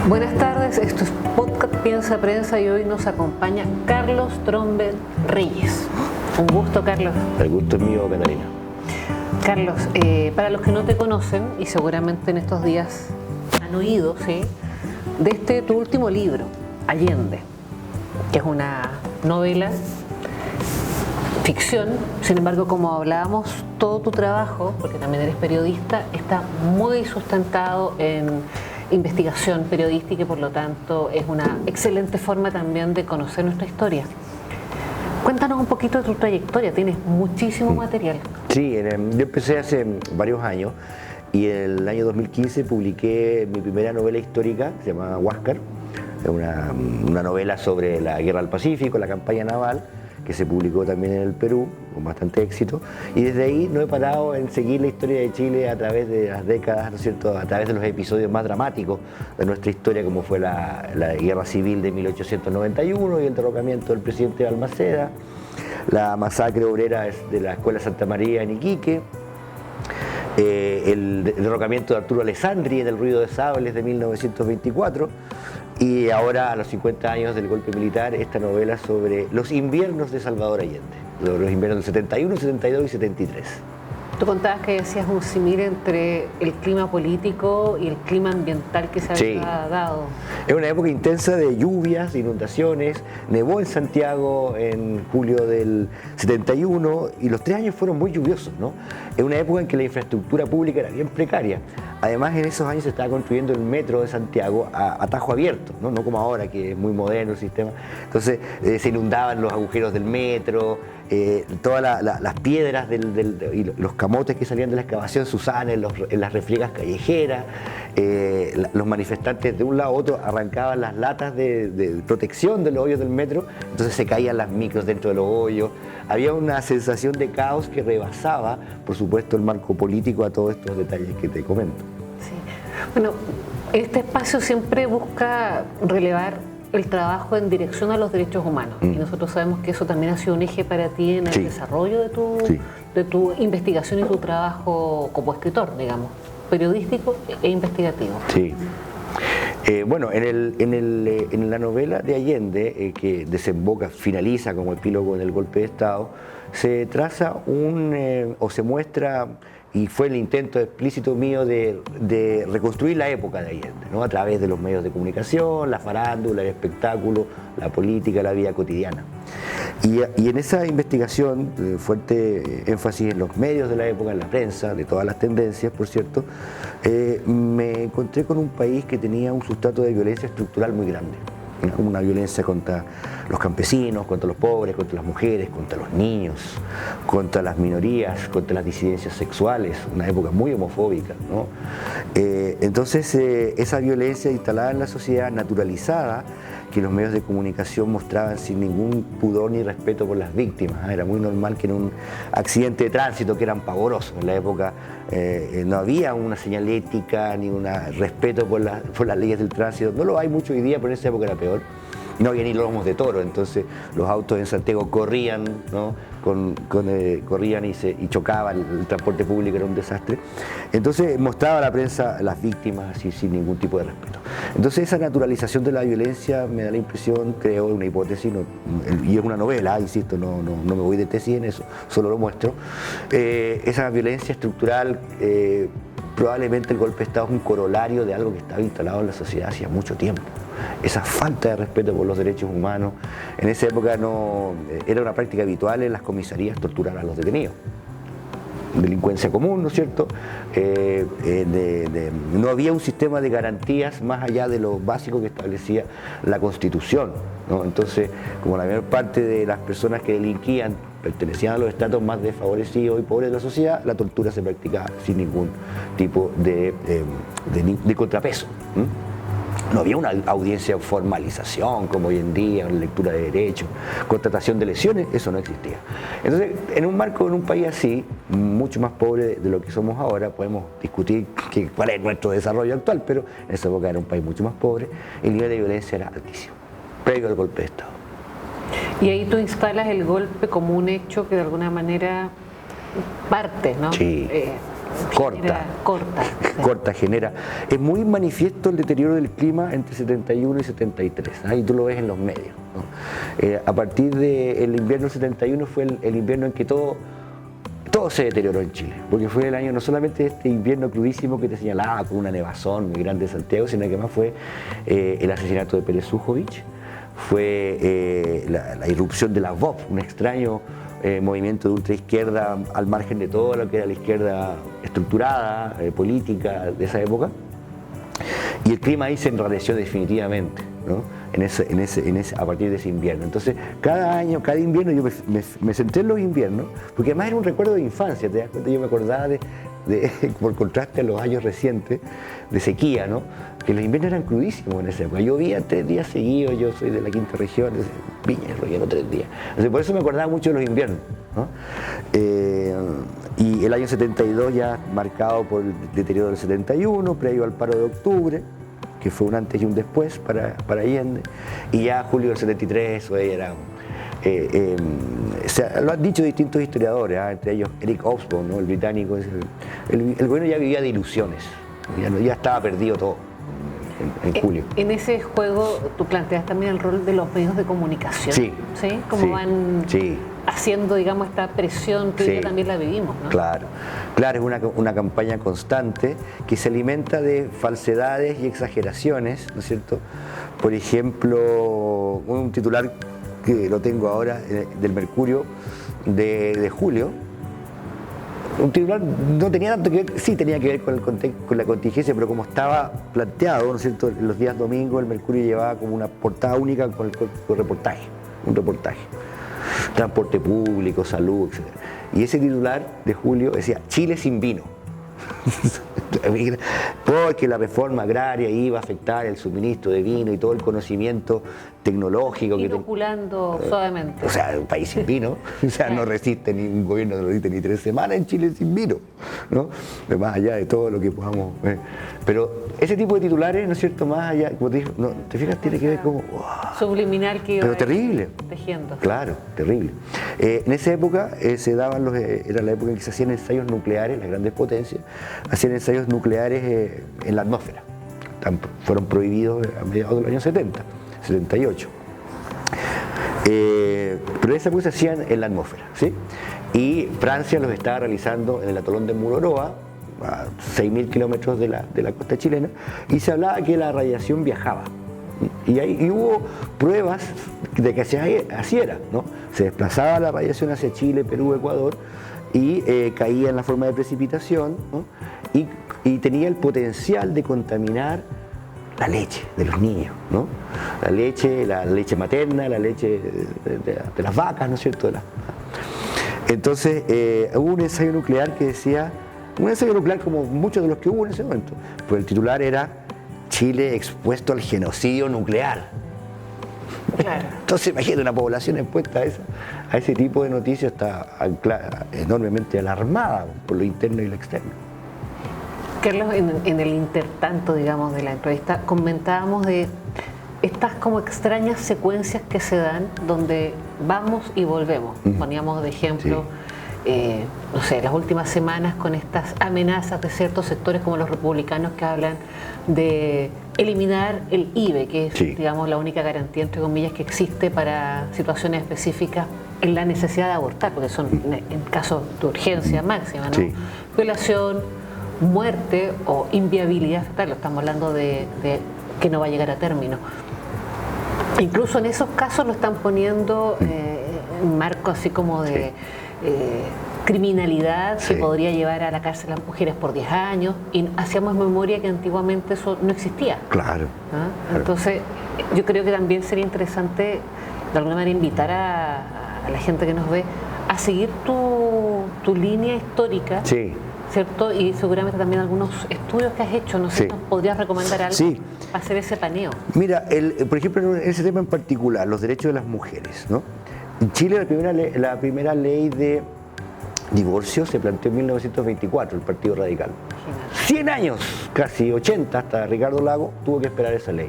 Buenas tardes, esto es Podcast Piensa Prensa y hoy nos acompaña Carlos Trombel Reyes. Un gusto, Carlos. El gusto es mío, Catalina. Carlos, para los que no te conocen y seguramente en estos días han oído, ¿sí?, de tu último libro, Allende, que es una novela ficción. Sin embargo, como hablábamos, todo tu trabajo, porque también eres periodista, está muy sustentado en investigación periodística y por lo tanto es una excelente forma también de conocer nuestra historia. Cuéntanos un poquito de tu trayectoria, tienes muchísimo material. Sí, yo empecé hace varios años y en el año 2015 publiqué mi primera novela histórica, se llama Huáscar, una novela sobre la Guerra del Pacífico, la campaña naval, que se publicó también en el Perú con bastante éxito, y desde ahí no he parado en seguir la historia de Chile a través de las décadas, ¿no es cierto?, a través de los episodios más dramáticos de nuestra historia, como fue la Guerra Civil de 1891 y el derrocamiento del presidente Balmaceda, la masacre obrera de la Escuela Santa María en Iquique, el derrocamiento de Arturo Alessandri en el Ruido de Sables de 1924, y ahora, a los 50 años del golpe militar, esta novela sobre los inviernos de Salvador Allende, los inviernos del 71, 72 y 73. Tú contabas que decías un símil entre el clima político y el clima ambiental que se había dado. Es una época intensa de lluvias, inundaciones, nevó en Santiago en julio del 71 y los 3 años fueron muy lluviosos, ¿no? Es una época en que la infraestructura pública era bien precaria. Además, en esos años se estaba construyendo el metro de Santiago a tajo abierto, ¿no? No como ahora, que es muy moderno el sistema. Entonces se inundaban los agujeros del metro, todas las piedras y los camotes que salían de la excavación se usaban en las refriegas callejeras. Los manifestantes de un lado a otro arrancaban las latas de protección de los hoyos del metro, entonces se caían las micros dentro de los hoyos. Había una sensación de caos que rebasaba, por supuesto, el marco político a todos estos detalles que te comento. Sí. Bueno, este espacio siempre busca relevar el trabajo en dirección a los derechos humanos y nosotros sabemos que eso también ha sido un eje para ti en el desarrollo de tu investigación y tu trabajo como escritor, digamos, periodístico e investigativo. Sí. Bueno, en la novela de Allende, que desemboca, finaliza como epílogo en el golpe de Estado, se traza o se muestra, y fue el intento explícito mío de reconstruir la época de Allende, ¿no?, a través de los medios de comunicación, la farándula, el espectáculo, la política, la vida cotidiana. Y en esa investigación, fuerte énfasis en los medios de la época, en la prensa, de todas las tendencias, por cierto, me encontré con un país que tenía un sustrato de violencia estructural muy grande. Una violencia contra los campesinos, contra los pobres, contra las mujeres, contra los niños, contra las minorías, contra las disidencias sexuales, una época muy homofóbica, ¿no? Entonces esa violencia instalada en la sociedad, naturalizada, que los medios de comunicación mostraban sin ningún pudor ni respeto por las víctimas. Era muy normal que en un accidente de tránsito, que eran pavorosos en la época, no había una señalética ni un respeto por las leyes del tránsito. No lo hay mucho hoy día, pero en esa época era peor. No había ni lomos de toro, entonces los autos en Santiago corrían, ¿no?, corrían y chocaban, el transporte público era un desastre. Entonces mostraba a la prensa las víctimas así, sin ningún tipo de respeto. Entonces esa naturalización de la violencia me da la impresión, creo, una hipótesis, y es una novela, insisto, no me voy de tesis en eso, solo lo muestro. Esa violencia estructural, probablemente el golpe de Estado es un corolario de algo que estaba instalado en la sociedad hacía mucho tiempo. Esa falta de respeto por los derechos humanos. En esa época era una práctica habitual en las comisarías torturar a los detenidos. Delincuencia común, ¿no es cierto? No había un sistema de garantías más allá de lo básico que establecía la Constitución, ¿no? Entonces, como la mayor parte de las personas que delinquían pertenecían a los estratos más desfavorecidos y pobres de la sociedad, la tortura se practicaba sin ningún tipo de contrapeso. No había una audiencia de formalización como hoy en día, una lectura de derechos, contratación de lesiones, eso no existía. Entonces, en un país así, mucho más pobre de lo que somos ahora, podemos discutir cuál es nuestro desarrollo actual, pero en esa época era un país mucho más pobre, el nivel de violencia era altísimo, previo al golpe de Estado. Y ahí tú instalas el golpe como un hecho que de alguna manera parte, ¿no? Sí. corta, genera. Es muy manifiesto el deterioro del clima entre 71 y 73, ¿ah? Y tú lo ves en los medios, ¿no? A partir del invierno 71 fue el invierno en que todo se deterioró en Chile, porque fue el año no solamente este invierno crudísimo que te señalaba con una nevazón muy grande de Santiago, sino que más fue el asesinato de Pérez Ujovich, fue la irrupción de la VOP, un extraño movimiento de ultraizquierda al margen de todo lo que era la izquierda estructurada, política de esa época, y el clima ahí se enrareció definitivamente, ¿no? A partir de ese invierno. Entonces, cada año, cada invierno, yo me centré en los inviernos, porque además era un recuerdo de infancia, ¿te das cuenta? Yo me acordaba por contraste a los años recientes, de sequía, ¿no? Que los inviernos eran crudísimos en esa época. Llovía 3 días seguidos, yo soy de la quinta región, de Viña, lloviendo 3 días. Entonces, por eso me acordaba mucho de los inviernos, ¿no? Y el año 72 ya marcado por el deterioro del 71, previo al paro de octubre, que fue un antes y un después para Allende, y ya julio del 73, eso era... lo han dicho distintos historiadores, entre ellos Eric Hobsbawm, ¿no? El británico, el gobierno ya vivía de ilusiones, ya estaba perdido todo en julio. En ese juego tú planteas también el rol de los medios de comunicación, ¿sí? Cómo van haciendo, digamos, esta presión que hoy también la vivimos, ¿no? Claro, es una campaña constante que se alimenta de falsedades y exageraciones, ¿no es cierto? Por ejemplo, un titular que lo tengo ahora del Mercurio de julio, un titular no tenía tanto que ver, sí tenía que ver con la contingencia, pero como estaba planteado, ¿no es cierto? Los días domingos el Mercurio llevaba como una portada única con un reportaje, transporte público, salud, etc. Y ese titular de julio decía Chile sin vino. Porque la reforma agraria iba a afectar el suministro de vino y todo el conocimiento tecnológico. Inoculando suavemente. O sea, un país sin vino, o sea, no resiste ni un gobierno, no resiste ni 3 semanas en Chile sin vino, ¿no? Más allá de todo lo que podamos ver. Pero ese tipo de titulares, ¿no es cierto? Más allá, como te digo, no, ¿te fijas? Tiene que ver como... ¡wow! Subliminal que iba pero terrible. Tejiendo. Claro, terrible. En esa época se daban era la época en que se hacían ensayos nucleares, las grandes potencias, hacían ensayos nucleares en la atmósfera. Fueron prohibidos a mediados de los años 70, 78. Pero esa cosa se hacían en la atmósfera, ¿sí? Y Francia los estaba realizando en el atolón de Mururoa, a 6.000 kilómetros de la costa chilena, y se hablaba que la radiación viajaba. Y hubo pruebas de que así era, ¿no? Se desplazaba la radiación hacia Chile, Perú, Ecuador, y caía en la forma de precipitación, ¿no? Y tenía el potencial de contaminar la leche de los niños, ¿no? La leche materna, la leche de las vacas, ¿no es cierto? Entonces hubo un ensayo nuclear que decía, un ensayo nuclear como muchos de los que hubo en ese momento, pues el titular era Chile expuesto al genocidio nuclear. Claro. Entonces imagínate, una población expuesta a ese tipo de noticias está enormemente alarmada por lo interno y lo externo. Carlos, en el intertanto, digamos, de la entrevista, comentábamos de estas como extrañas secuencias que se dan donde vamos y volvemos. Poníamos de ejemplo, no sé, las últimas semanas con estas amenazas de ciertos sectores como los republicanos que hablan de eliminar el IVE, que es, digamos, la única garantía, entre comillas, que existe para situaciones específicas en la necesidad de abortar, porque son en casos de urgencia máxima, ¿no? Violación, muerte o inviabilidad fetal, estamos hablando de que no va a llegar a término. Incluso en esos casos lo están poniendo en marco así como de criminalidad que podría llevar a la cárcel a las mujeres por 10 años, y hacíamos memoria que antiguamente eso no existía. Claro. Entonces, yo creo que también sería interesante de alguna manera invitar a la gente que nos ve a seguir tu línea histórica. ¿Cierto? Y seguramente también algunos estudios que has hecho, no sé, ¿nos podrías recomendar algo para hacer ese paneo? Mira, por ejemplo, en ese tema en particular, los derechos de las mujeres, ¿no? En Chile la primera ley de divorcio se planteó en 1924, el Partido Radical. 100 años, casi 80, hasta Ricardo Lagos tuvo que esperar esa ley,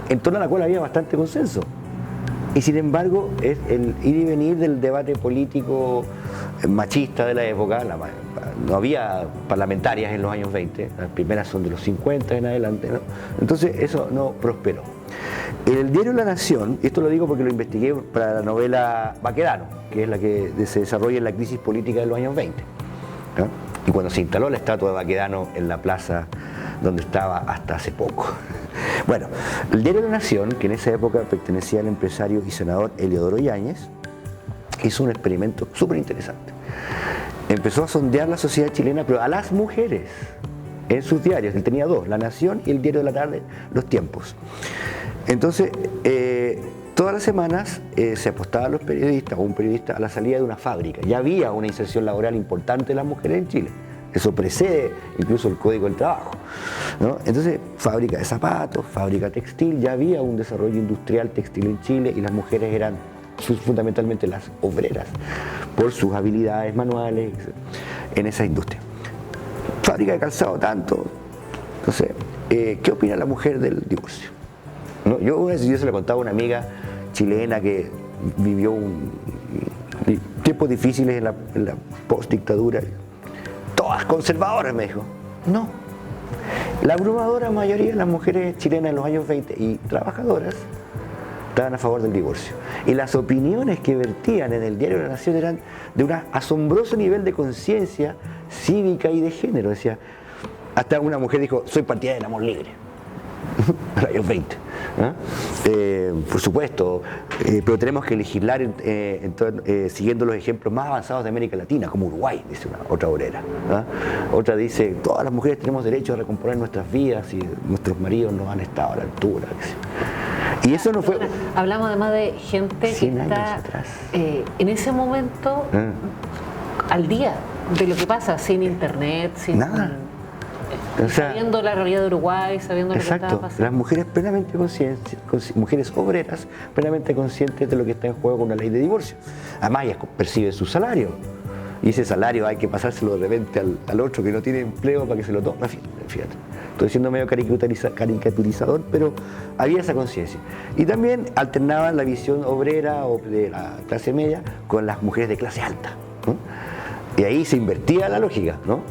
en torno a la cual había bastante consenso. Y sin embargo, es el ir y venir del debate político machista de la época, no había parlamentarias en los años 20, las primeras son de los 50 en adelante, ¿no? Entonces eso no prosperó. En el diario La Nación, esto lo digo porque lo investigué para la novela Baquedano, que es la que se desarrolla en la crisis política de los años 20, ¿no? Y cuando se instaló la estatua de Baquedano en la plaza donde estaba hasta hace poco. Bueno, el diario La Nación, que en esa época pertenecía al empresario y senador Eliodoro Yáñez, hizo un experimento súper interesante. Empezó a sondear la sociedad chilena, pero a las mujeres, en sus diarios. Él tenía dos, La Nación y el diario de la tarde, Los Tiempos. Entonces, todas las semanas se apostaba a los periodistas o un periodista a la salida de una fábrica. Ya había una inserción laboral importante de las mujeres en Chile. Eso precede incluso el Código del Trabajo, ¿no? Entonces, fábrica de zapatos, fábrica textil, ya había un desarrollo industrial textil en Chile y las mujeres eran fundamentalmente las obreras por sus habilidades manuales en esa industria. Fábrica de calzado tanto. Entonces, ¿qué opina la mujer del divorcio? ¿No? Yo se lo contaba a una amiga chilena que vivió tiempos difíciles en la post-dictadura. Todas conservadoras, me dijo. No. La abrumadora mayoría de las mujeres chilenas en los años 20 y trabajadoras estaban a favor del divorcio. Y las opiniones que vertían en el diario de La Nación eran de un asombroso nivel de conciencia cívica y de género. Decía, hasta una mujer dijo, soy partidaria del amor libre. En los años 20. ¿No? Por supuesto, pero tenemos que legislar siguiendo los ejemplos más avanzados de América Latina, como Uruguay, dice otra obrera. Otra dice, todas las mujeres tenemos derecho a recomponer nuestras vidas y nuestros maridos no han estado a la altura. Y eso no fue... Hablamos además de gente que está en ese momento al día de lo que pasa, sin internet, sin... Nada. O sea, sabiendo la realidad de Uruguay, sabiendo lo que estaba pasando. Las mujeres plenamente conscientes, mujeres obreras, plenamente conscientes de lo que está en juego con la ley de divorcio. Además, ellas perciben su salario. Y ese salario hay que pasárselo de repente al otro que no tiene empleo para que se lo tome. Fíjate, estoy siendo medio caricaturizador, pero había esa conciencia. Y también alternaban la visión obrera o de la clase media con las mujeres de clase alta, ¿no? Y ahí se invertía la lógica, ¿no?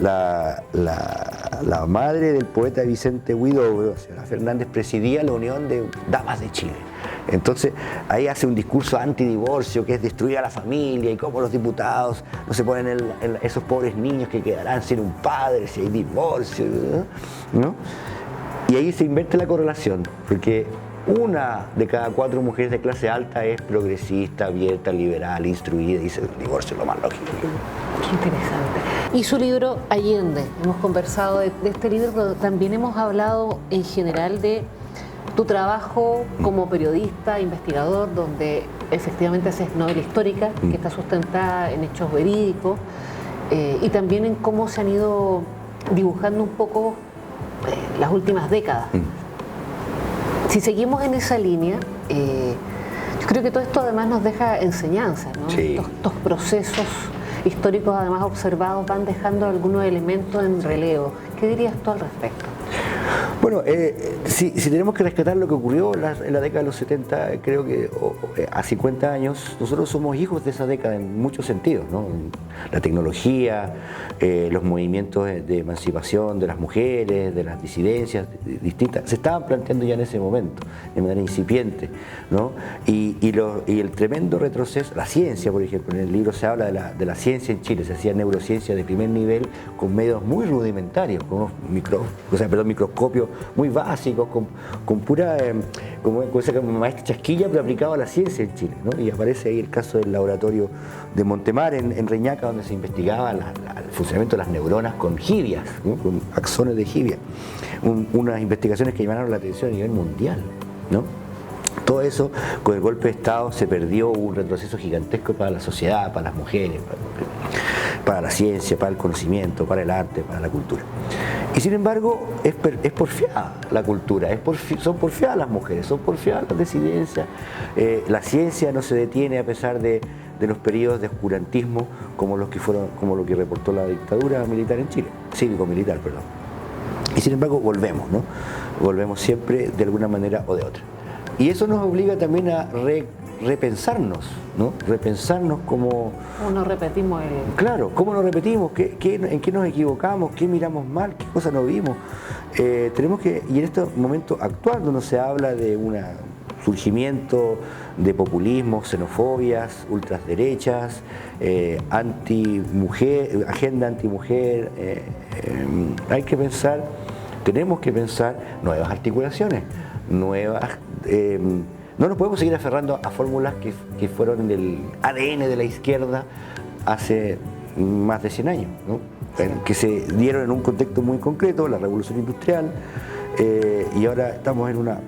La madre del poeta Vicente Huidobro, señora Fernández, presidía la Unión de Damas de Chile. Entonces ahí hace un discurso antidivorcio que es destruir a la familia y cómo los diputados no se ponen en esos pobres niños que quedarán sin un padre si hay divorcio, ¿no? Y ahí se invierte la correlación, porque una de cada 4 mujeres de clase alta es progresista, abierta, liberal, instruida, y dice el divorcio es lo más lógico. Qué interesante. Y su libro Allende, hemos conversado de este libro, pero también hemos hablado en general de tu trabajo como periodista, investigador, donde efectivamente haces novela histórica, que está sustentada en hechos verídicos, y también en cómo se han ido dibujando un poco las últimas décadas. Si seguimos en esa línea, yo creo que todo esto además nos deja enseñanzas, ¿no? Sí. Estos procesos históricos además observados van dejando algunos elementos en relevo. ¿Qué dirías tú al respecto? Bueno, si tenemos que rescatar lo que ocurrió en la década de los 70, creo que a 50 años, nosotros somos hijos de esa década en muchos sentidos, ¿no? La tecnología, los movimientos de emancipación de las mujeres, de las disidencias distintas, se estaban planteando ya en ese momento, de manera incipiente, ¿no? Y el tremendo retroceso, la ciencia, por ejemplo, en el libro se habla de la ciencia en Chile, se hacía neurociencia de primer nivel con medios muy rudimentarios, con unos microscopios muy básicos, con pura, como maestra chasquilla, pero aplicado a la ciencia en Chile, ¿no? Y aparece ahí el caso del laboratorio de Montemar en Reñaca, donde se investigaba el funcionamiento de las neuronas con jibias, ¿no? Con axones de jibia. Unas investigaciones que llamaron la atención a nivel mundial, ¿no? Todo eso, con el golpe de Estado, se perdió, un retroceso gigantesco para la sociedad, para las mujeres, para la ciencia, para el conocimiento, para el arte, para la cultura. Y sin embargo, es porfiada la cultura, son porfiadas las mujeres, son porfiadas las disidencias. La ciencia no se detiene a pesar de los periodos de oscurantismo como lo que reportó la dictadura militar en Chile, cívico-militar, perdón. Y sin embargo, volvemos, ¿no? Volvemos siempre de alguna manera o de otra. Y eso nos obliga también a repensarnos, ¿no? Repensarnos como... ¿Cómo nos repetimos el...? Claro, ¿cómo nos repetimos? ¿En qué nos equivocamos? ¿Qué miramos mal? ¿Qué cosas no vimos? Tenemos que, y en este momento actual, donde se habla de un surgimiento de populismo, xenofobias, ultraderechas, anti-mujer, agenda anti-mujer, hay que pensar, tenemos que pensar nuevas articulaciones, nuevas... no nos podemos seguir aferrando a fórmulas que fueron del ADN de la izquierda hace más de 100 años, ¿no? Que se dieron en un contexto muy concreto, la revolución industrial, y ahora estamos en una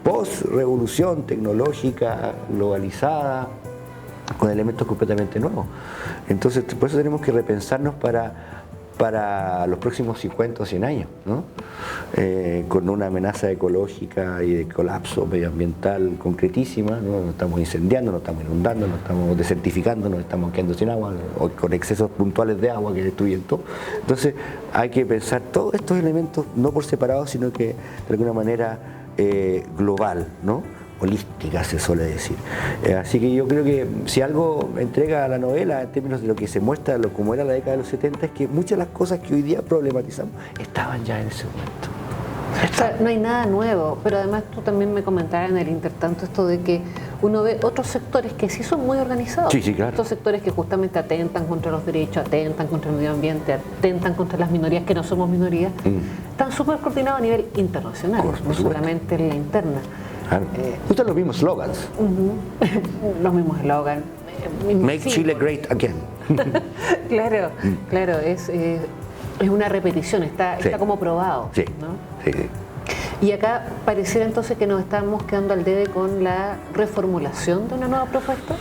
post-revolución tecnológica, globalizada, con elementos completamente nuevos. Entonces, por eso tenemos que repensarnos para los próximos 50 o 100 años, ¿no? Con una amenaza ecológica y de colapso medioambiental concretísima, ¿no? Nos estamos incendiando, nos estamos inundando, nos estamos desertificando, nos estamos quedando sin agua, o con excesos puntuales de agua que destruyen todo. Entonces hay que pensar todos estos elementos no por separado, sino que de alguna manera global, ¿no? Holística se suele decir. Así que yo creo que si algo entrega a la novela en términos de lo que se muestra, como era la década de los 70, es que muchas de las cosas que hoy día problematizamos estaban ya en ese momento. O sea, no hay nada nuevo, pero además tú también me comentabas en el intertanto esto de que uno ve otros sectores que sí son muy organizados. Sí, claro. Estos sectores que justamente atentan contra los derechos, atentan contra el medio ambiente, atentan contra las minorías que no somos minorías, están súper coordinados a nivel internacional, no solamente en la interna. Usan los mismos slogans. Los mismos slogans. Make Chile great again. Claro, claro, es una repetición, está como probado. Sí, ¿no? sí, sí. Y acá pareciera entonces que nos estamos quedando al debe con la reformulación de una nueva propuesta.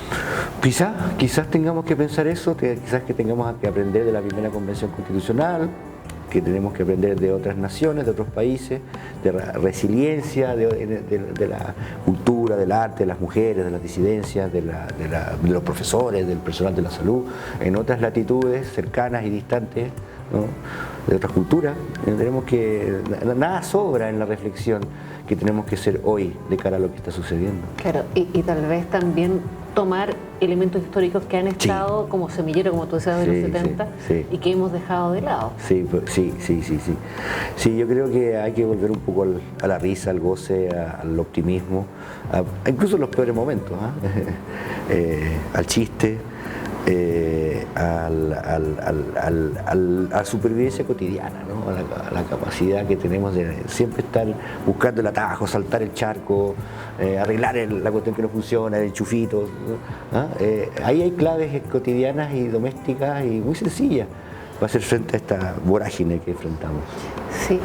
Quizás tengamos que pensar eso, quizás que tengamos que aprender de la primera convención constitucional, que tenemos que aprender de otras naciones, de otros países, de la resiliencia, de la cultura, del arte, de las mujeres, de las disidencias, de los profesores, del personal de la salud, en otras latitudes cercanas y distantes, ¿no? De otras culturas. Tenemos que, nada sobra en la reflexión que tenemos que hacer hoy de cara a lo que está sucediendo. Claro, y tal vez también tomar elementos históricos que han estado como semillero, como tú decías, de los 70 y que hemos dejado de lado. Sí, yo creo que hay que volver un poco a la risa, al goce, al optimismo, incluso en los peores momentos, al chiste, a la supervivencia cotidiana, ¿no? A la capacidad que tenemos de siempre estar buscando el atajo, saltar el charco, arreglar la cuestión que no funciona, el enchufito, ¿no? Ahí hay claves cotidianas y domésticas y muy sencillas para hacer frente a esta vorágine que enfrentamos. Sí.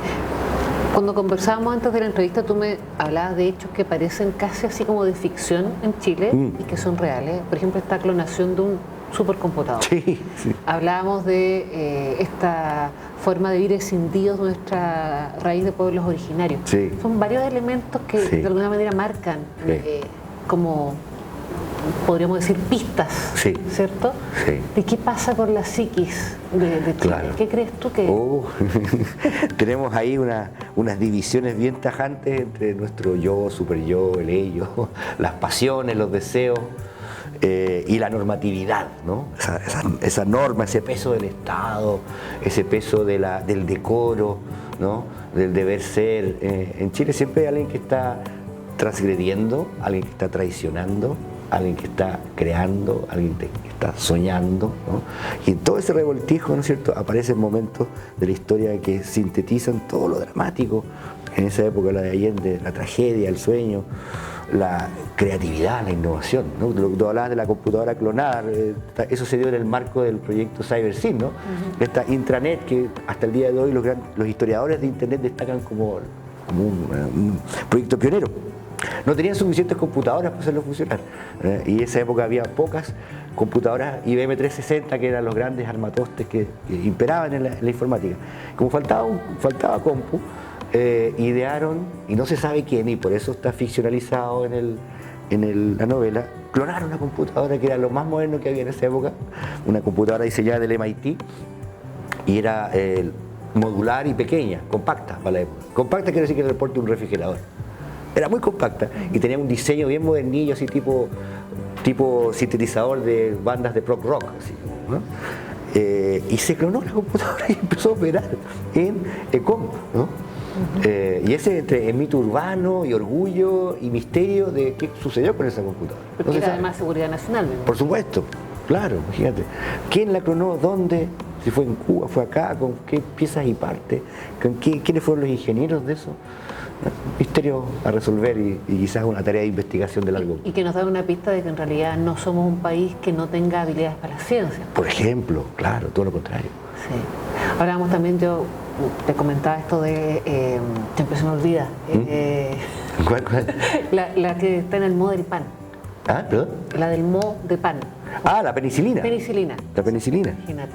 Cuando conversábamos antes de la entrevista, tú me hablabas de hechos que parecen casi así como de ficción en Chile y que son reales. Por ejemplo, esta clonación de un supercomputador. Sí. Hablábamos de esta forma de vivir escindidos de nuestra raíz de pueblos originarios. Sí. Son varios elementos que de alguna manera marcan como, podríamos decir, pistas, ¿cierto? Sí. ¿De qué pasa con la psiquis de Chile? Claro. ¿Qué crees tú que...? Tenemos ahí unas divisiones bien tajantes entre nuestro yo, super yo, el ello, las pasiones, los deseos, y la normatividad, ¿no? Esa norma, ese peso del Estado, ese peso del decoro, ¿no? Del deber ser. En Chile siempre hay alguien que está transgrediendo, alguien que está traicionando, alguien que está creando, alguien que está soñando, ¿no? Y en todo ese revoltijo, ¿no es cierto?, aparecen momentos de la historia que sintetizan todo lo dramático en esa época, la de Allende, la tragedia, el sueño, la creatividad, la innovación, ¿no? Tú hablabas de la computadora clonada, eso se dio en el marco del proyecto CyberSyn, ¿no? Esta intranet que hasta el día de hoy los historiadores de Internet destacan como un proyecto pionero. No tenían suficientes computadoras para hacerlo funcionar, y en esa época había pocas computadoras IBM 360, que eran los grandes armatostes que imperaban en la informática. Como faltaba compu, idearon, y no se sabe quién, y por eso está ficcionalizado en la novela, clonar una computadora que era lo más moderno que había en esa época, una computadora diseñada del MIT, y era modular y pequeña, compacta para la época. Compacta quiere decir que era el porte de un refrigerador. Era muy compacta y tenía un diseño bien modernillo, así tipo sintetizador de bandas de prog rock, así, ¿no? Y se clonó la computadora y empezó a operar en ECOM, ¿no? Y ese entre mito urbano y orgullo y misterio de qué sucedió con esa computadora. Porque era además seguridad nacional, ¿no? Por supuesto, claro, imagínate. ¿Quién la clonó? ¿Dónde? Si fue en Cuba, fue acá, con qué piezas y partes, quiénes fueron los ingenieros de eso. Misterio a resolver y quizás una tarea de investigación de largo plazo. Y que nos da una pista de que en realidad no somos un país que no tenga habilidades para la ciencia. Por ejemplo, claro, todo lo contrario. Sí. Hablábamos también, yo te comentaba esto de, siempre se me olvida, ¿Cuál? La que está en el mo del pan. Ah, ¿perdón? La del mo de pan. Ah, la penicilina. Penicilina. La penicilina. Imagínate.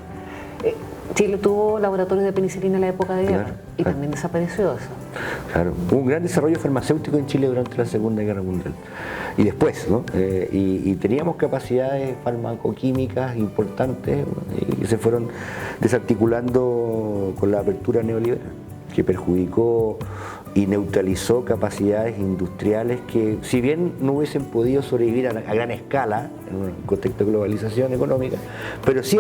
Chile tuvo laboratorios de penicilina en la época de guerra, y también desapareció eso. Claro, hubo un gran desarrollo farmacéutico en Chile durante la Segunda Guerra Mundial. Y después, ¿no? Y teníamos capacidades farmacoquímicas importantes y se fueron desarticulando con la apertura neoliberal, que perjudicó y neutralizó capacidades industriales que, si bien no hubiesen podido sobrevivir a gran escala en un contexto de globalización económica, pero sí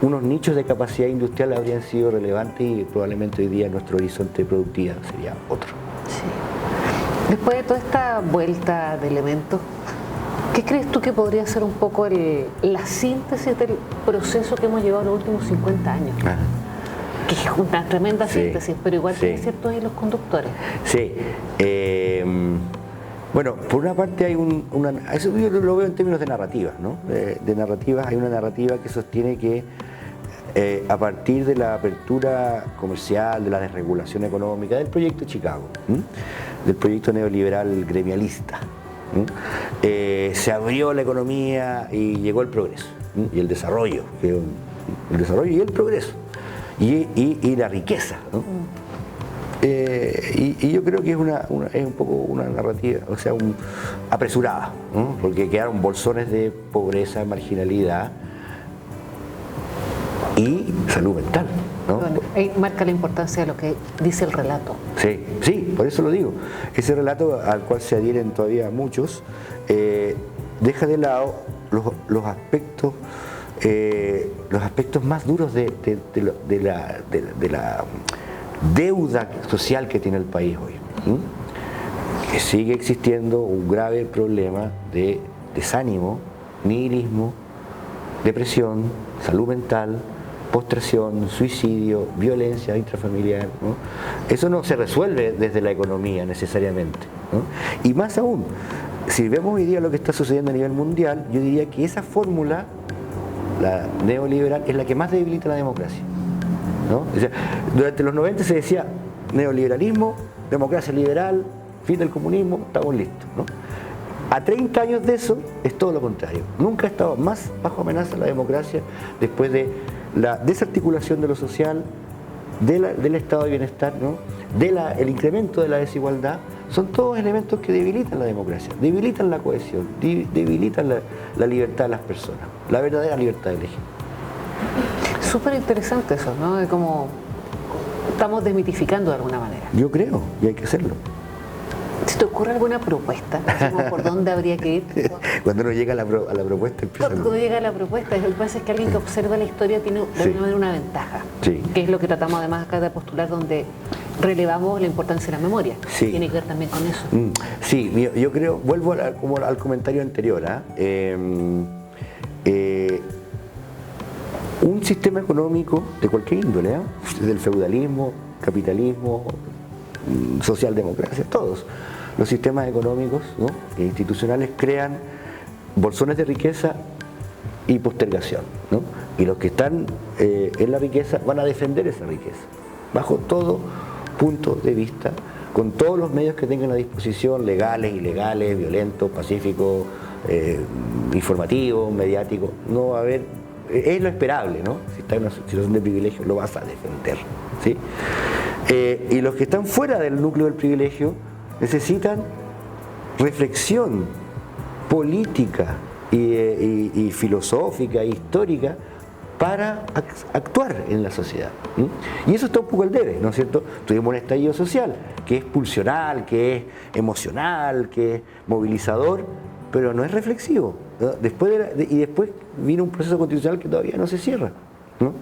unos nichos de capacidad industrial habrían sido relevantes y probablemente hoy día nuestro horizonte de productividad sería otro. Sí. Después de toda esta vuelta de elementos, ¿qué crees tú que podría ser un poco la síntesis del proceso que hemos llevado en los últimos 50 años? Que es una tremenda síntesis, pero igual tiene ciertos hilos conductores. Sí. Bueno, por una parte hay eso yo lo veo en términos de narrativas, ¿no? De narrativas, hay una narrativa que sostiene que a partir de la apertura comercial, de la desregulación económica, del proyecto Chicago, del proyecto neoliberal gremialista, se abrió la economía y llegó el progreso, y el desarrollo, el desarrollo y el progreso, y la riqueza, ¿no? Y yo creo que es un poco una narrativa, o sea, apresurada, ¿no? Porque quedaron bolsones de pobreza, marginalidad y salud mental, ¿no? Bueno, ahí marca la importancia de lo que dice el relato. Sí, por eso lo digo. Ese relato al cual se adhieren todavía muchos, deja de lado los aspectos más duros de la deuda social que tiene el país hoy. Que sigue existiendo un grave problema de desánimo, nihilismo, depresión, salud mental, postración, suicidio, violencia intrafamiliar, ¿no? Eso no se resuelve desde la economía necesariamente, ¿no? Y más aún, si vemos hoy día lo que está sucediendo a nivel mundial, yo diría que esa fórmula, la neoliberal, es la que más debilita la democracia, ¿no? O sea, durante los 90 se decía neoliberalismo, democracia liberal, fin del comunismo, estamos listos, ¿no? A 30 años de eso es todo lo contrario. Nunca ha estado más bajo amenaza la democracia después de la desarticulación de lo social, del estado de bienestar, ¿no? El incremento de la desigualdad. Son todos elementos que debilitan la democracia, debilitan la cohesión, debilitan la libertad de las personas, la verdadera libertad de elegir. Súper interesante eso, ¿no? De cómo estamos desmitificando de alguna manera. Yo creo, y hay que hacerlo. ¿Se te ocurre alguna propuesta? ¿Por dónde habría que ir? Cuando uno llega a la propuesta, empieza. Cuando llega a la propuesta, lo que pasa es que alguien que observa la historia tiene de alguna manera una ventaja, que es lo que tratamos además acá de postular, donde relevamos la importancia de la memoria. Tiene que ver también con eso. Sí, yo creo, vuelvo como al comentario anterior, un sistema económico de cualquier índole, desde el feudalismo, capitalismo, socialdemocracia, todos los sistemas económicos, ¿no? E institucionales crean bolsones de riqueza y postergación, ¿no? Y los que están en la riqueza van a defender esa riqueza bajo todo punto de vista, con todos los medios que tengan a disposición, legales, ilegales, violentos, pacíficos, informativos, mediáticos. No va a haber, es lo esperable, ¿no? Si está en una situación de privilegio, lo vas a defender, ¿sí? Y los que están fuera del núcleo del privilegio necesitan reflexión política y filosófica e histórica para actuar en la sociedad. Y eso está un poco al debe, ¿no es cierto? Tuvimos un estallido social que es pulsional, que es emocional, que es movilizador, pero no es reflexivo, ¿no? Y después vino un proceso constitucional que todavía no se cierra, ¿no?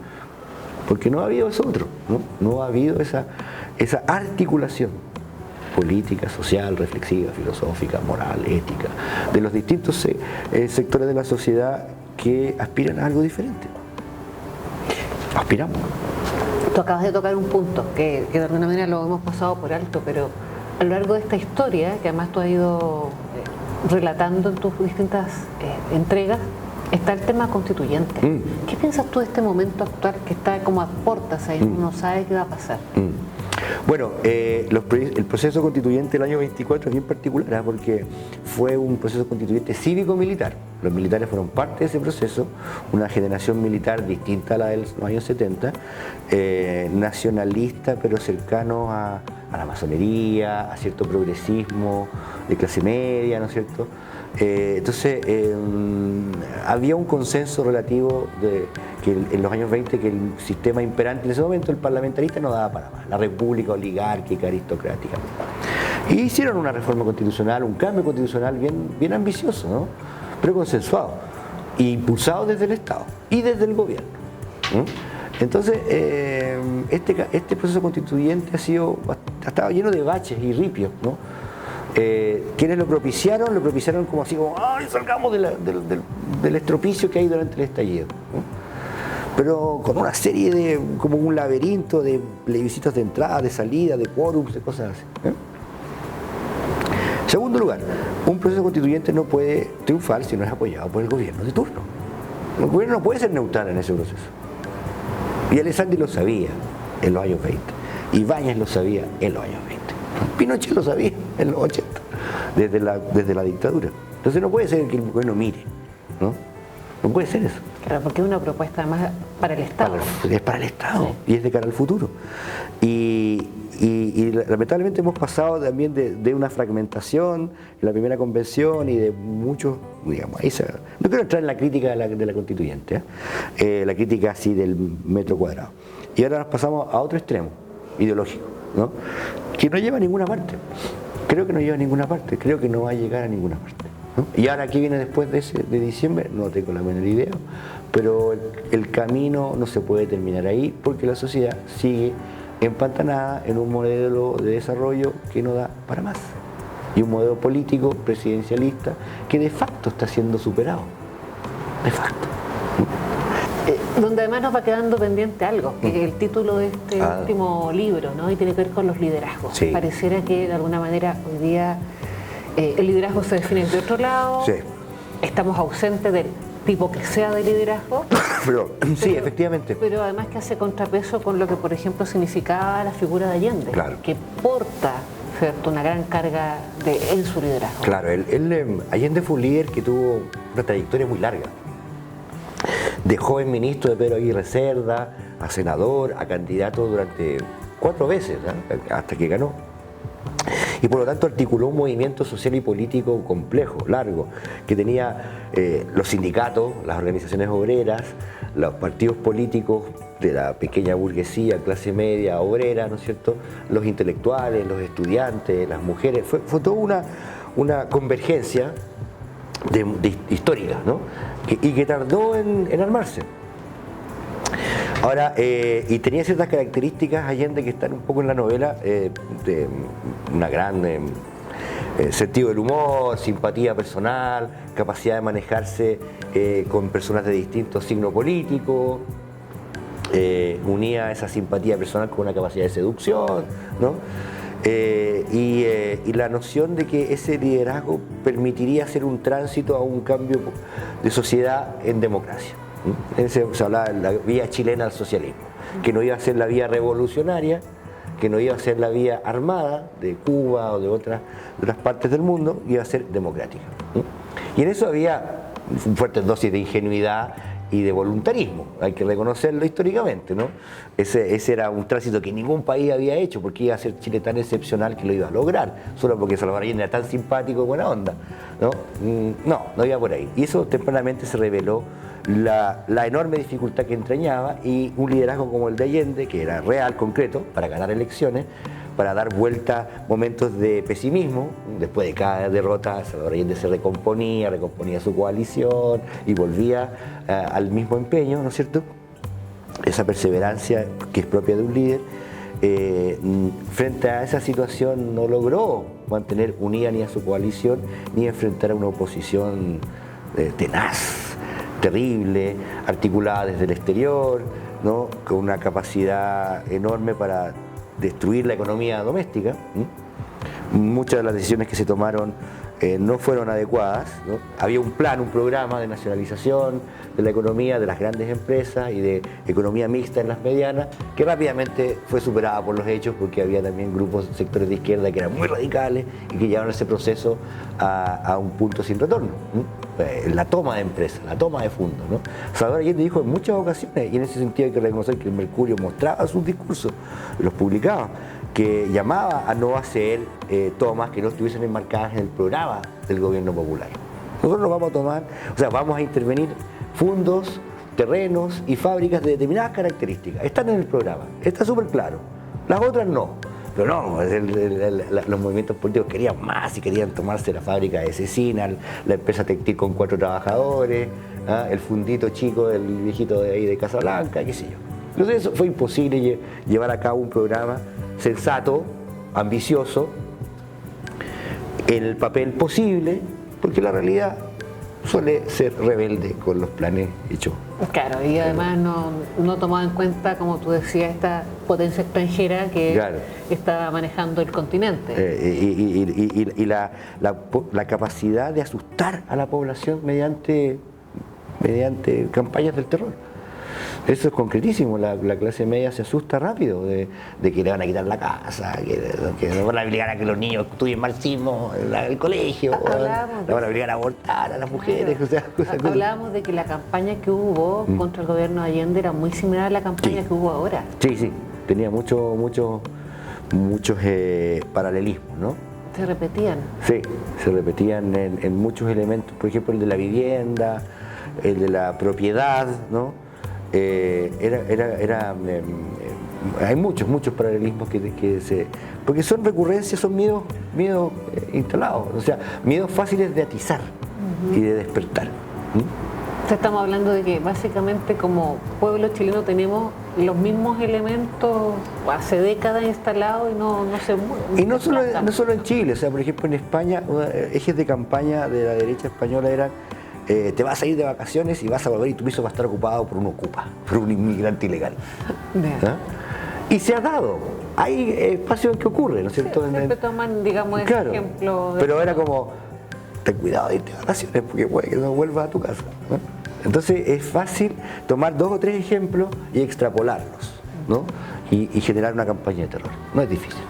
Porque no ha habido eso otro, ¿no? No ha habido esa articulación política, social, reflexiva, filosófica, moral, ética, de los distintos sectores de la sociedad que aspiran a algo diferente. Aspiramos. Tú acabas de tocar un punto que de alguna manera lo hemos pasado por alto, pero a lo largo de esta historia, que además tú has ido relatando en tus distintas entregas, está el tema constituyente. ¿Qué piensas tú de este momento actual que está como a puertas ahí, uno no sabe qué va a pasar? Bueno, el proceso constituyente del año 24 es bien particular, porque fue un proceso constituyente cívico-militar. Los militares fueron parte de ese proceso, una generación militar distinta a la de los años 70, nacionalista pero cercano a la masonería, a cierto progresismo de clase media, ¿no es cierto? Entonces, había un consenso relativo de que en los años 20 que el sistema imperante en ese momento, el parlamentarista, no daba para más, la república oligárquica, aristocrática. Y hicieron una reforma constitucional, un cambio constitucional bien ambicioso, ¿no? Pero consensuado, e impulsado desde el Estado y desde el gobierno, ¿no? Entonces, este proceso constituyente ha estado lleno de baches y ripios, ¿no? Quienes lo propiciaron como así como ¡ay, salgamos del estropicio que hay durante el estallido! ¿No? Pero con una serie de, como un laberinto de plebiscitos de entrada, de salida, de quórums, de cosas así. Segundo lugar, un proceso constituyente no puede triunfar si no es apoyado por el gobierno de turno. El gobierno no puede ser neutral en ese proceso. Y Alessandri lo sabía en los años 20. Ibáñez lo sabía en los años 20. Pinochet lo sabía en los 80, desde la dictadura. Entonces no puede ser que el gobierno mire, ¿no? No puede ser eso. Claro, porque es una propuesta además para el Estado. Es para el Estado, sí. Y es de cara al futuro. Y lamentablemente hemos pasado también de una fragmentación en la primera convención y de muchos, digamos, no quiero entrar en la crítica de la constituyente, la crítica así del metro cuadrado. Y ahora nos pasamos a otro extremo ideológico, ¿no? Que no lleva a ninguna parte. Creo que no lleva a ninguna parte, creo que no va a llegar a ninguna parte, ¿no? Y ahora, ¿qué viene después de diciembre? No tengo la menor idea, pero el camino no se puede terminar ahí porque la sociedad sigue empantanada en un modelo de desarrollo que no da para más. Y un modelo político presidencialista que de facto está siendo superado. De facto. Donde además nos va quedando pendiente algo, que es el título de este último libro, ¿no? Y tiene que ver con los liderazgos. Sí. Pareciera que de alguna manera hoy día el liderazgo se define de otro lado, sí. Estamos ausentes del tipo que sea de liderazgo. pero sí, efectivamente. Pero además que hace contrapeso con lo que, por ejemplo, significaba la figura de Allende, claro. Que porta, ¿cierto?, una gran carga en su liderazgo. Claro, Allende fue un líder que tuvo una trayectoria muy larga. De joven ministro de Pedro Aguirre Cerda, a senador, a candidato durante 4 veces, ¿no? Hasta que ganó. Y por lo tanto articuló un movimiento social y político complejo, largo, que tenía los sindicatos, las organizaciones obreras, los partidos políticos de la pequeña burguesía, clase media, obrera, ¿no es cierto?, los intelectuales, los estudiantes, las mujeres. Fue toda una convergencia histórica, ¿no? Y que tardó en armarse. Ahora, y tenía ciertas características Allende que están un poco en la novela, de una gran sentido del humor, simpatía personal, capacidad de manejarse con personas de distintos signos políticos, unía esa simpatía personal con una capacidad de seducción, ¿no? Y la noción de que ese liderazgo permitiría hacer un tránsito a un cambio de sociedad en democracia. Se hablaba de la vía chilena al socialismo, que no iba a ser la vía revolucionaria, que no iba a ser la vía armada de Cuba o de otras partes del mundo, iba a ser democrática. Y en eso había fuertes dosis de ingenuidad y de voluntarismo, hay que reconocerlo históricamente, ¿no? Ese era un tránsito que ningún país había hecho, porque iba a ser Chile tan excepcional que lo iba a lograr, solo porque Salvador Allende era tan simpático y buena onda, ¿no? No iba por ahí. Y eso tempranamente se reveló la enorme dificultad que entrañaba y un liderazgo como el de Allende, que era real, concreto, para ganar elecciones, para dar vuelta momentos de pesimismo. Después de cada derrota, Salvador Allende se recomponía su coalición y volvía al mismo empeño, ¿no es cierto? Esa perseverancia que es propia de un líder, frente a esa situación no logró mantener unida ni a su coalición, ni enfrentar a una oposición tenaz, terrible, articulada desde el exterior, ¿no? Con una capacidad enorme para destruir la economía doméstica. Muchas de las decisiones que se tomaron no fueron adecuadas, ¿no? Había un plan, un programa de nacionalización de la economía, de las grandes empresas y de economía mixta en las medianas, que rápidamente fue superada por los hechos, porque había también grupos, sectores de izquierda que eran muy radicales y que llevaron ese proceso a un punto sin retorno. La toma de empresas, la toma de fondos, ¿no? Salvador Allende dijo en muchas ocasiones, y en ese sentido hay que reconocer que el Mercurio mostraba sus discursos, los publicaba, que llamaba a no hacer tomas que no estuviesen enmarcadas en el programa del gobierno popular. Nosotros nos vamos a tomar, o sea, vamos a intervenir fondos, terrenos y fábricas de determinadas características. Están en el programa, está súper claro. Las otras no. Pero no, los movimientos políticos querían más y querían tomarse la fábrica de Cecina, la empresa textil con 4 trabajadores, el fundito chico del viejito de ahí de Casablanca, qué sé yo. Entonces eso fue imposible llevar a cabo un programa sensato, ambicioso, en el papel posible, porque la realidad suele ser rebelde con los planes hechos. Claro, y además no tomaba en cuenta, como tú decías, esta potencia extranjera que claro, está manejando el continente. Y la capacidad de asustar a la población mediante campañas del terror. Eso es concretísimo, la clase media se asusta rápido de que le van a quitar la casa, que le van a obligar a que los niños estudien marxismo en el colegio, le van a obligar a abortar a las mujeres. Claro. O sea, hablábamos de que la campaña que hubo contra el gobierno de Allende era muy similar a la campaña que hubo ahora. Sí, tenía muchos paralelismos, ¿no? ¿Se repetían? Sí, se repetían en muchos elementos, por ejemplo el de la vivienda, el de la propiedad, ¿no? Hay muchos paralelismos porque son recurrencias, son miedos instalados, o sea, miedos fáciles de atizar y de despertar. Estamos hablando de que básicamente como pueblo chileno tenemos los mismos elementos hace décadas instalados y no se mueven. Y no solo en Chile, o sea, por ejemplo en España, ejes de campaña de la derecha española eran: te vas a ir de vacaciones y vas a volver y tu piso va a estar ocupado por un ocupa, por un inmigrante ilegal. Y se ha dado. Hay espacios en que ocurre, ¿no es cierto? Sí, siempre toman, digamos, ese ejemplo. Pero era como, ten cuidado de irte de vacaciones porque puede que no vuelvas a tu casa, ¿no? Entonces es fácil tomar 2 o 3 ejemplos y extrapolarlos, ¿no? Y generar una campaña de terror. No es difícil.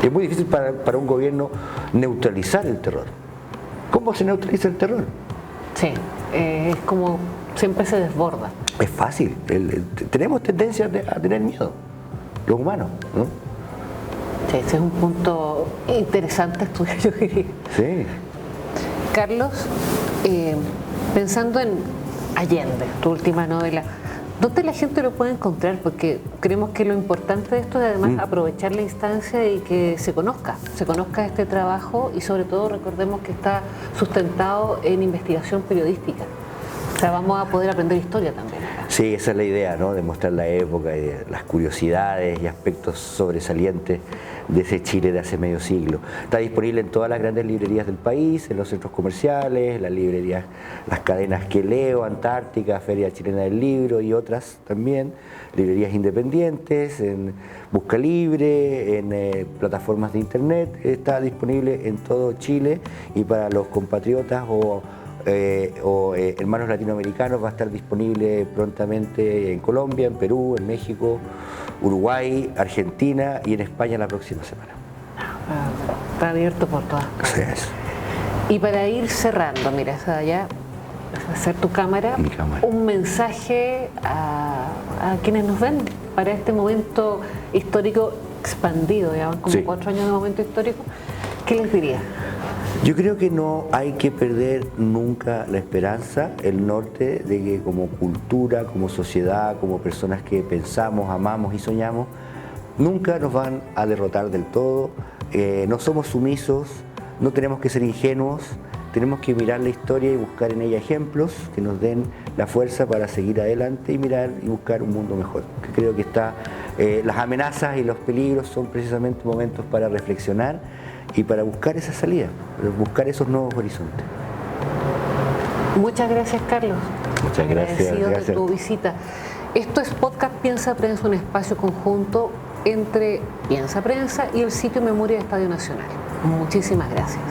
Es muy difícil para un gobierno neutralizar el terror. ¿Cómo se neutraliza el terror? Sí, es como siempre se desborda. Es fácil, tenemos tendencia a tener miedo, los humanos, ¿no? Sí, ese es un punto interesante estudiar, yo diría. Sí. Carlos, pensando en Allende, tu última novela, ¿dónde la gente lo puede encontrar? Porque creemos que lo importante de esto es además aprovechar la instancia y que se conozca este trabajo y sobre todo recordemos que está sustentado en investigación periodística. O sea, vamos a poder aprender historia también. Sí, esa es la idea, ¿no? De mostrar la época y las curiosidades y aspectos sobresalientes de ese Chile de hace medio siglo. Está disponible en todas las grandes librerías del país, en los centros comerciales, las librerías, las cadenas que leo, Antártica, Feria Chilena del Libro y otras también, librerías independientes, en Busca Libre, en plataformas de internet. Está disponible en todo Chile y para los compatriotas o hermanos latinoamericanos va a estar disponible prontamente en Colombia, en Perú, en México, Uruguay, Argentina y en España la próxima semana. Está abierto por todas partes. Sí. Y para ir cerrando, mira, allá hacer tu cámara, un mensaje a quienes nos ven para este momento histórico expandido, ya van como 4 años de momento histórico. ¿Qué les diría? Yo creo que no hay que perder nunca la esperanza, el norte de que como cultura, como sociedad, como personas que pensamos, amamos y soñamos, nunca nos van a derrotar del todo, no somos sumisos, no tenemos que ser ingenuos, tenemos que mirar la historia y buscar en ella ejemplos que nos den la fuerza para seguir adelante y mirar y buscar un mundo mejor. Creo que las amenazas y los peligros son precisamente momentos para reflexionar y para buscar esa salida, para buscar esos nuevos horizontes. Muchas gracias, Carlos. Muchas gracias. Agradecido de tu visita. Esto es Podcast Piensa Prensa, un espacio conjunto entre Piensa Prensa y el sitio Memoria de Estadio Nacional. Muchísimas gracias.